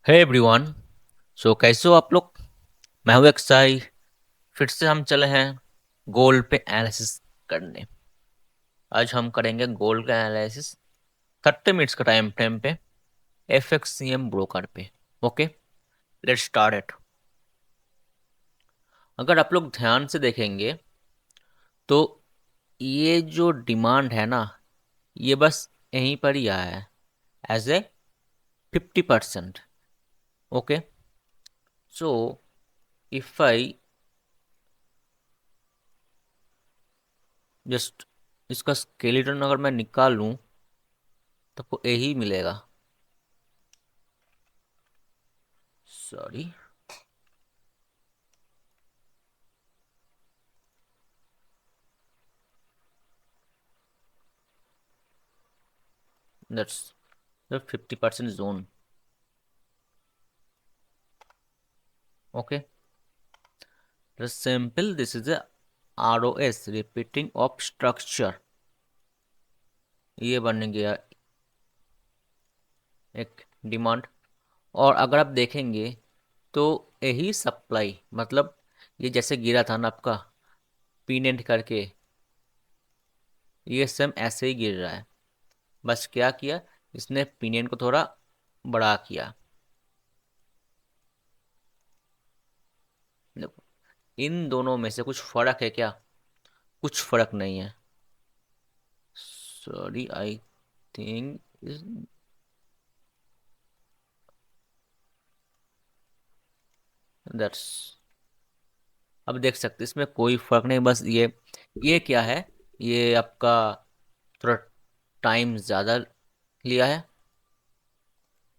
Hey everyone. कैसे हो आप लोग। मैं हूं एक्साई। फिर से हम चले हैं गोल्ड पे एनालिसिस करने। आज हम करेंगे गोल्ड का एनालिसिस 30 मिनट्स का टाइम फ्रेम पे FXCM ब्रोकर पे। Okay, let's start it. अगर आप लोग ध्यान से देखेंगे तो ये जो डिमांड है ना, ये बस यहीं पर ही आया है as a 50%। Okay, so if I just इसका स्केलेटन अगर मैं निकाल लूं तो आपको यही मिलेगा। Sorry, that's the 50% zone. Okay, the simple, this is a ROS repeating of structure। ये बन गया एक डिमांड। और अगर आप देखेंगे तो यही सप्लाई, मतलब ये जैसे गिरा था ना आपका पीनेंट करके, ये सेम ऐसे ही गिर रहा है। बस क्या किया, इसने पीनेंट को थोड़ा बड़ा किया। देखो, इन दोनों में से कुछ फर्क है क्या? कुछ फर्क नहीं है। सॉरी, आई थिंक दैट्स, अब देख सकते इसमें कोई फर्क नहीं। बस ये क्या है, ये आपका थोड़ा टाइम ज़्यादा लिया है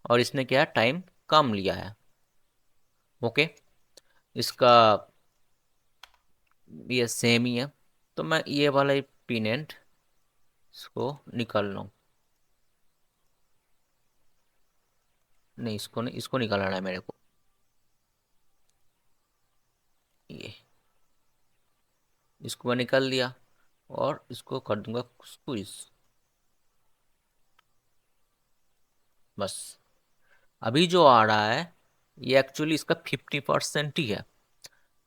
और इसने क्या टाइम कम लिया है। ओके, इसका ये सेम ही है। तो मैं ये वाला ही पिनेंट इसको निकाल लूँ। नहीं, इसको नहीं, इसको निकालना है मेरे को। ये इसको मैं निकाल लिया और इसको कर दूंगा स्क्वीज। बस अभी जो आ रहा है ये एक्चुअली इसका 50% ही है।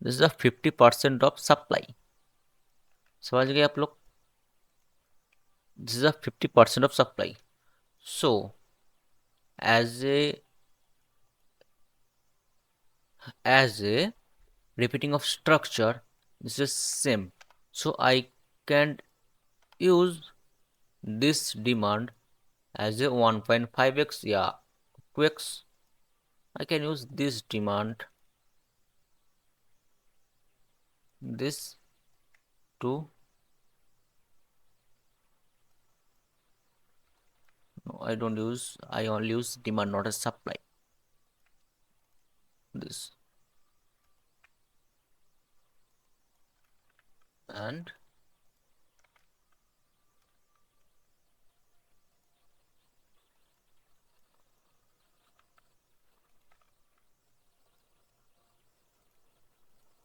This is the 50% of supply. समझ गए आप लोग? This is a 50% of supply. So as a repeating of structure, this is same. So I can use this demand as a 1.5x, yeah, 2x. I can use this demand, this to, no, I don't use, I only use demand, not a supply. This and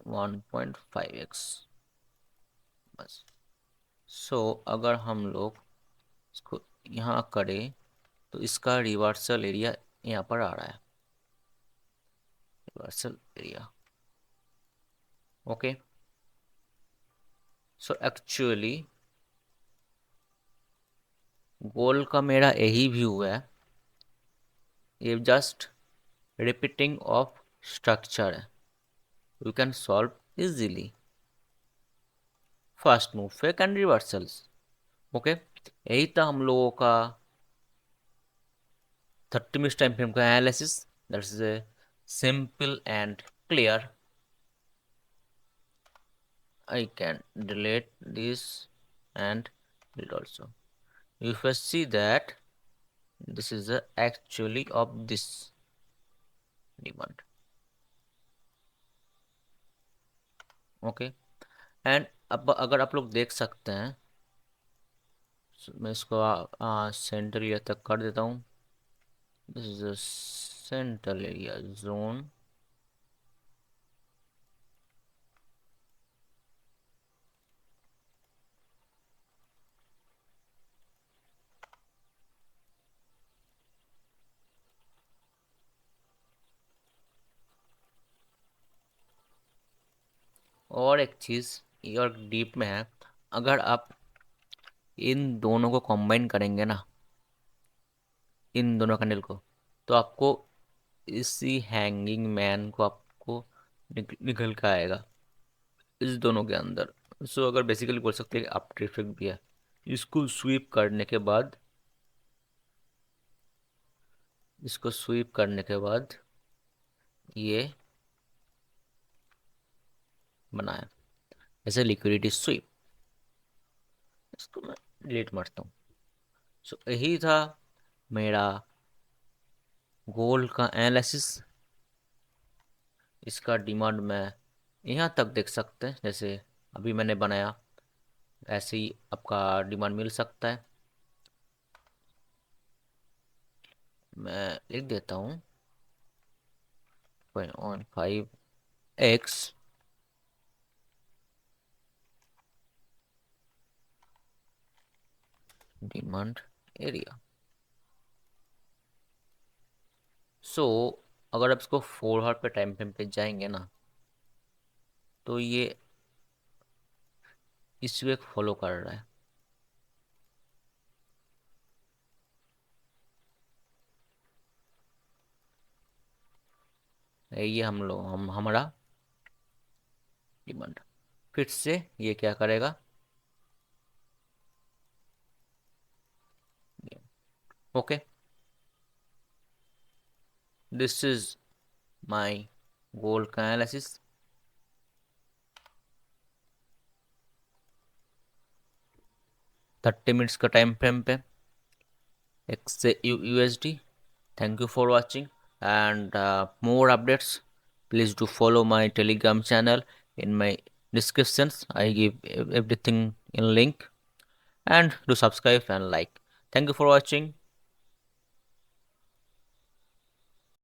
1.5x। बस। सो अगर हम लोग इसको यहाँ करें तो इसका reversal area यहाँ पर आ रहा है। Reversal area. Okay, so actually goal का मेरा यही व्यू है। ये जस्ट रिपीटिंग ऑफ स्ट्रक्चर है। You can solve easily. First move fake and reversals. Okay, यही था हम लोगों का 30 मिनट टाइम फ्रेम का analysis. That's is simple and clear. I can delete this and delete also. If I see that this is the actually of this demand, okay, and अब अगर आप लोग देख सकते हैं, मैं इसको सेंटर एरिया तक कर देता हूँ। This is a central area zone. और एक चीज़ ये और डीप में है, अगर आप इन दोनों को कंबाइन करेंगे ना, इन दोनों कैंडल को, तो आपको इसी हैंगिंग मैन को आपको निकल के आएगा इस दोनों के अंदर। सो अगर बेसिकली बोल सकते हैं कि आफ्टर इफेक्ट भी है। इसको स्वीप करने के बाद, इसको स्वीप करने के बाद ये बनाया जैसे लिक्विडिटी स्वीप। इसको मैं डिलीट मारता हूँ। सो यही था मेरा गोल्ड का एनालिसिस। इसका डिमांड मैं यहाँ तक देख सकते हैं, जैसे अभी मैंने बनाया ऐसे ही आपका डिमांड मिल सकता है। मैं लिख देता हूँ 0.15x डिमांड एरिया। सो अगर आप इसको 4 आवर पे टाइम फ्रेम पे जाएंगे ना, तो ये इस वे फॉलो कर रहा है। ये हम लोग हमारा डिमांड, फिर से ये क्या करेगा, okay. This is my gold का एनालिसिस। 30 मिनट्स का टाइम फ्रेम पे x USD. Thank you for watching, and more updates. Please do follow my Telegram channel. In my descriptions, I give everything in link, and do subscribe and like. Thank you for watching.